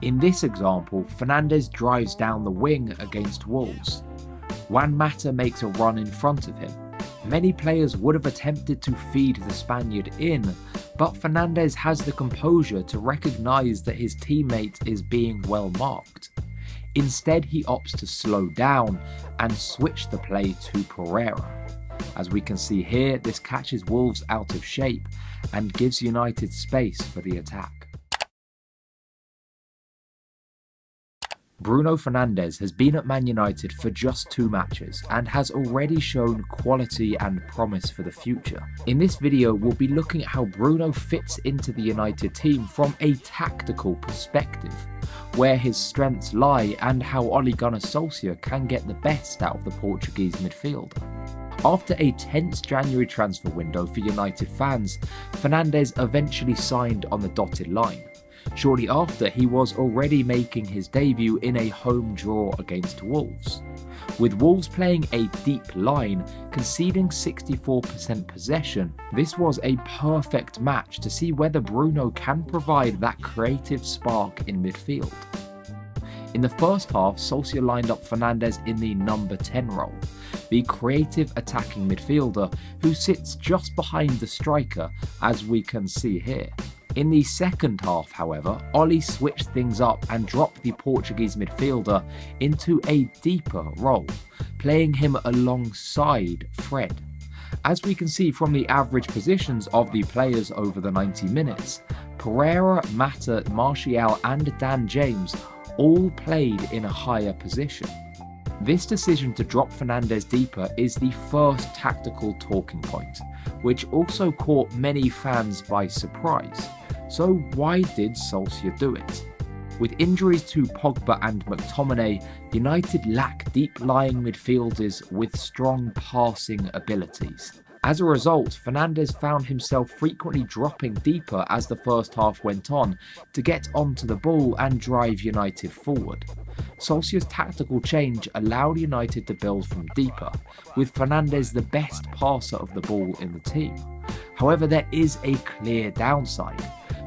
In this example, Fernandes drives down the wing against Wolves. Juan Mata makes a run in front of him. Many players would have attempted to feed the Spaniard in, but Fernandes has the composure to recognise that his teammate is being well marked. Instead, he opts to slow down and switch the play to Pereira. As we can see here, this catches Wolves out of shape and gives United space for the attack. Bruno Fernandes has been at Man United for just 2 matches and has already shown quality and promise for the future. In this video, we'll be looking at how Bruno fits into the United team from a tactical perspective, where his strengths lie and how Ole Gunnar Solksjaer can get the best out of the Portuguese midfielder. After a tense January transfer window for United fans, Fernandes eventually signed on the dotted line. Shortly after, he was already making his debut in a home draw against Wolves. With Wolves playing a deep line, conceding 64% possession, this was a perfect match to see whether Bruno can provide that creative spark in midfield. In the first half, Solskjaer lined up Fernandes in the number 10 role, the creative attacking midfielder who sits just behind the striker, as we can see here. In the second half, however, Ole switched things up and dropped the Portuguese midfielder into a deeper role, playing him alongside Fred. As we can see from the average positions of the players over the 90 minutes, Pereira, Mata, Martial and Dan James all played in a higher position. This decision to drop Fernandes deeper is the first tactical talking point, which also caught many fans by surprise. So why did Solskjaer do it? With injuries to Pogba and McTominay, United lack deep-lying midfielders with strong passing abilities. As a result, Fernandes found himself frequently dropping deeper as the first half went on to get onto the ball and drive United forward. Solskjaer's tactical change allowed United to build from deeper, with Fernandes the best passer of the ball in the team. However, there is a clear downside.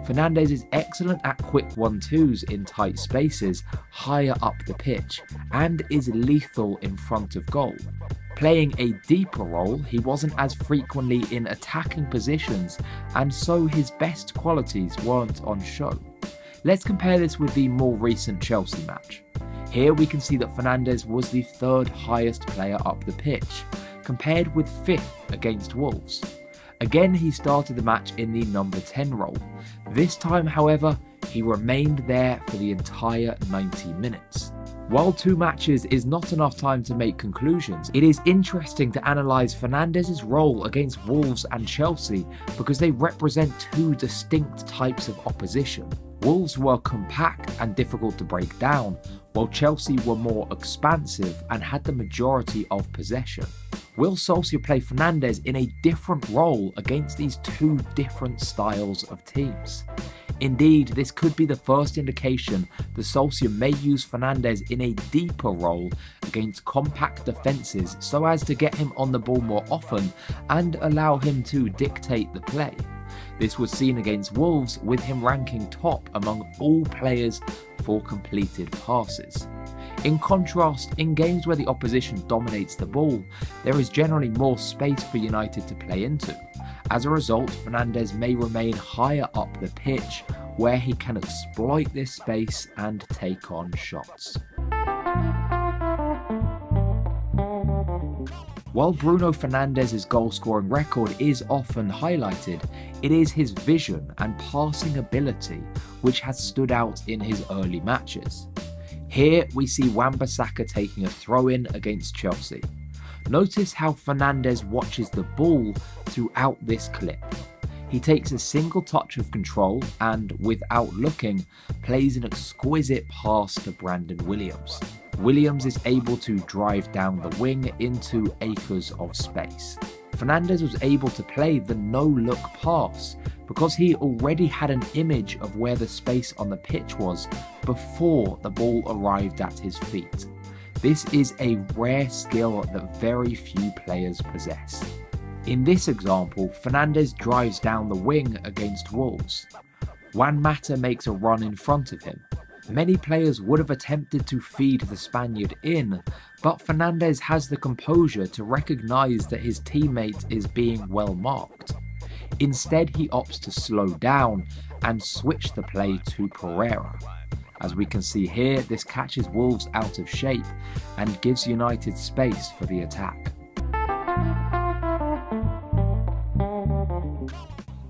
Fernandes is excellent at quick 1-2s in tight spaces higher up the pitch and is lethal in front of goal. Playing a deeper role, he wasn't as frequently in attacking positions, and so his best qualities weren't on show. Let's compare this with the more recent Chelsea match. Here we can see that Fernandes was the 3rd highest player up the pitch, compared with 5th against Wolves. Again, he started the match in the number 10 role. This time, however, he remained there for the entire 90 minutes. While 2 matches is not enough time to make conclusions, it is interesting to analyse Fernandes' role against Wolves and Chelsea because they represent 2 distinct types of opposition. Wolves were compact and difficult to break down, while Chelsea were more expansive and had the majority of possession. Will Solskjaer play Fernandes in a different role against these 2 different styles of teams? Indeed, this could be the first indication that Solskjaer may use Fernandes in a deeper role against compact defences so as to get him on the ball more often and allow him to dictate the play. This was seen against Wolves, with him ranking top among all players for completed passes. In contrast, in games where the opposition dominates the ball, there is generally more space for United to play into. As a result, Fernandes may remain higher up the pitch, where he can exploit this space and take on shots. While Bruno Fernandes' goal-scoring record is often highlighted, it is his vision and passing ability which has stood out in his early matches. Here we see Wan-Bissaka taking a throw-in against Chelsea. Notice how Fernandes watches the ball throughout this clip. He takes a single touch of control and, without looking, plays an exquisite pass to Brandon Williams. Williams is able to drive down the wing into acres of space. Fernandes was able to play the no-look pass because he already had an image of where the space on the pitch was before the ball arrived at his feet. This is a rare skill that very few players possess. In this example, Fernandes drives down the wing against Wolves. Juan Mata makes a run in front of him. Many players would have attempted to feed the Spaniard in, but Fernandes has the composure to recognise that his teammate is being well marked. Instead, he opts to slow down and switch the play to Pereira. As we can see here, this catches Wolves out of shape and gives United space for the attack.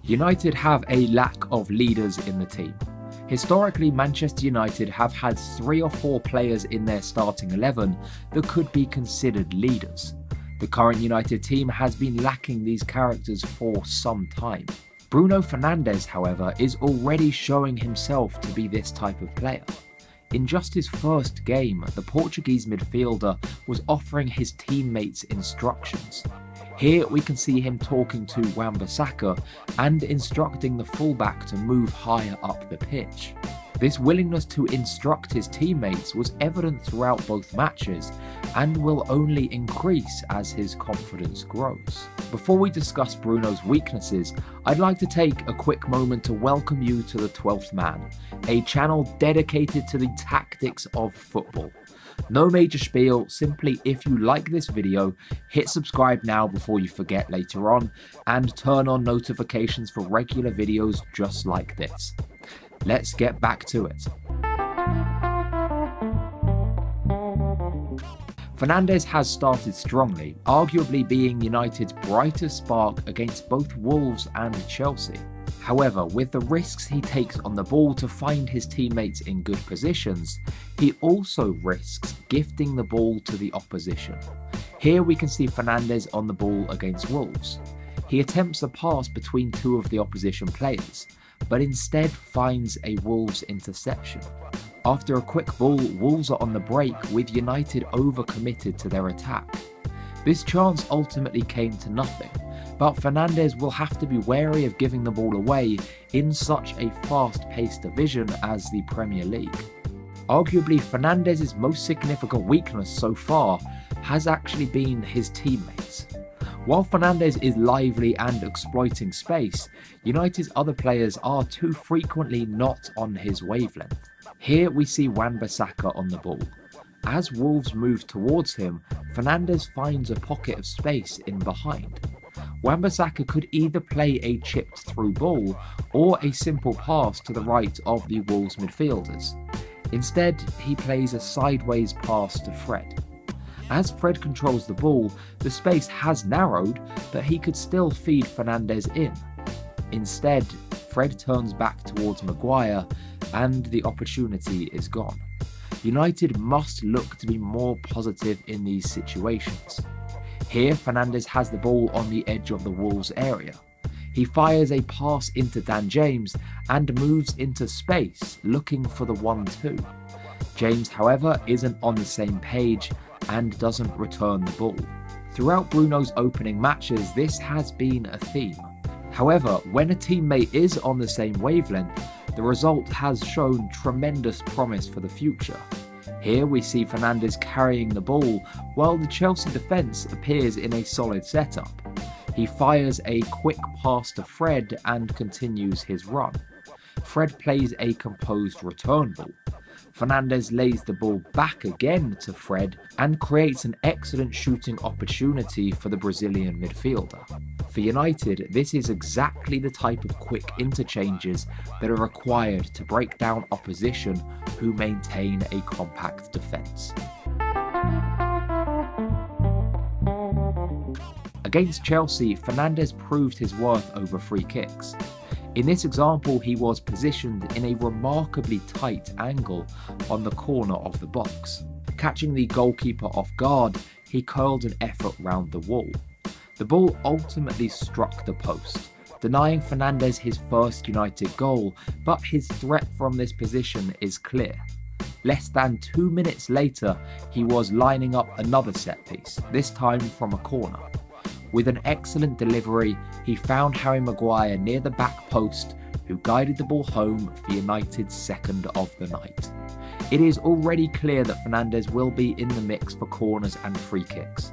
United have a lack of leaders in the team. Historically, Manchester United have had 3 or 4 players in their starting 11 that could be considered leaders. The current United team has been lacking these characters for some time. Bruno Fernandes, however, is already showing himself to be this type of player. In just his first game, the Portuguese midfielder was offering his teammates instructions. Here we can see him talking to Wan-Bissaka and instructing the fullback to move higher up the pitch. This willingness to instruct his teammates was evident throughout both matches and will only increase as his confidence grows. Before we discuss Bruno's weaknesses, I'd like to take a quick moment to welcome you to the 12th Man, a channel dedicated to the tactics of football. No major spiel, simply if you like this video, hit subscribe now before you forget later on, and turn on notifications for regular videos just like this. Let's get back to it. Fernandes has started strongly, arguably being United's brightest spark against both Wolves and Chelsea. However, with the risks he takes on the ball to find his teammates in good positions, he also risks gifting the ball to the opposition. Here we can see Fernandes on the ball against Wolves. He attempts a pass between 2 of the opposition players, but instead finds a Wolves interception. After a quick ball, Wolves are on the break with United overcommitted to their attack. This chance ultimately came to nothing, but Fernandes will have to be wary of giving the ball away in such a fast-paced division as the Premier League. Arguably, Fernandes' most significant weakness so far has actually been his teammates. While Fernandes is lively and exploiting space, United's other players are too frequently not on his wavelength. Here we see Wan-Bissaka on the ball. As Wolves move towards him, Fernandes finds a pocket of space in behind. Wan-Bissaka could either play a chipped through ball or a simple pass to the right of the Wolves midfielders. Instead, he plays a sideways pass to Fred. As Fred controls the ball, the space has narrowed, but he could still feed Fernandes in. Instead, Fred turns back towards Maguire and the opportunity is gone. United must look to be more positive in these situations. Here, Fernandes has the ball on the edge of the Wolves area. He fires a pass into Dan James and moves into space, looking for the 1-2. James, however, isn't on the same page and doesn't return the ball. Throughout Bruno's opening matches, this has been a theme. However, when a teammate is on the same wavelength, the result has shown tremendous promise for the future. Here we see Fernandes carrying the ball while the Chelsea defence appears in a solid setup. He fires a quick pass to Fred and continues his run. Fred plays a composed return ball. Fernandes lays the ball back again to Fred and creates an excellent shooting opportunity for the Brazilian midfielder. For United, this is exactly the type of quick interchanges that are required to break down opposition who maintain a compact defence. Against Chelsea, Fernandes proved his worth over free kicks. In this example, he was positioned in a remarkably tight angle on the corner of the box. Catching the goalkeeper off guard, he curled an effort round the wall. The ball ultimately struck the post, denying Fernandes his first United goal, but his threat from this position is clear. Less than 2 minutes later, he was lining up another set piece, this time from a corner. With an excellent delivery, he found Harry Maguire near the back post, who guided the ball home for United's second of the night. It is already clear that Fernandes will be in the mix for corners and free kicks.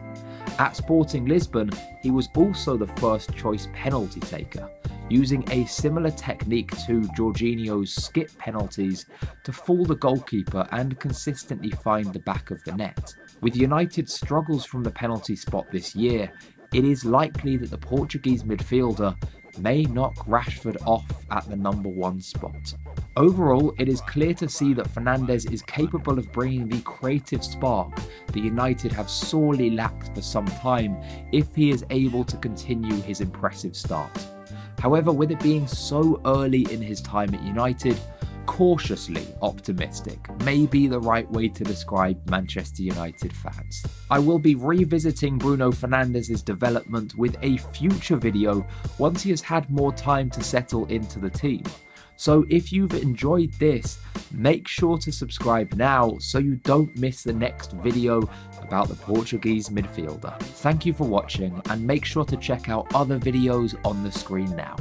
At Sporting Lisbon, he was also the first choice penalty taker. using a similar technique to Jorginho's skip penalties to fool the goalkeeper and consistently find the back of the net. With United's struggles from the penalty spot this year, it is likely that the Portuguese midfielder may knock Rashford off at the number 1 spot. Overall, it is clear to see that Fernandes is capable of bringing the creative spark that United have sorely lacked for some time if he is able to continue his impressive start. However, with it being so early in his time at United, cautiously optimistic may be the right way to describe Manchester United fans. I will be revisiting Bruno Fernandes' development with a future video once he has had more time to settle into the team. So if you've enjoyed this, make sure to subscribe now so you don't miss the next video about the Portuguese midfielder. Thank you for watching and make sure to check out other videos on the screen now.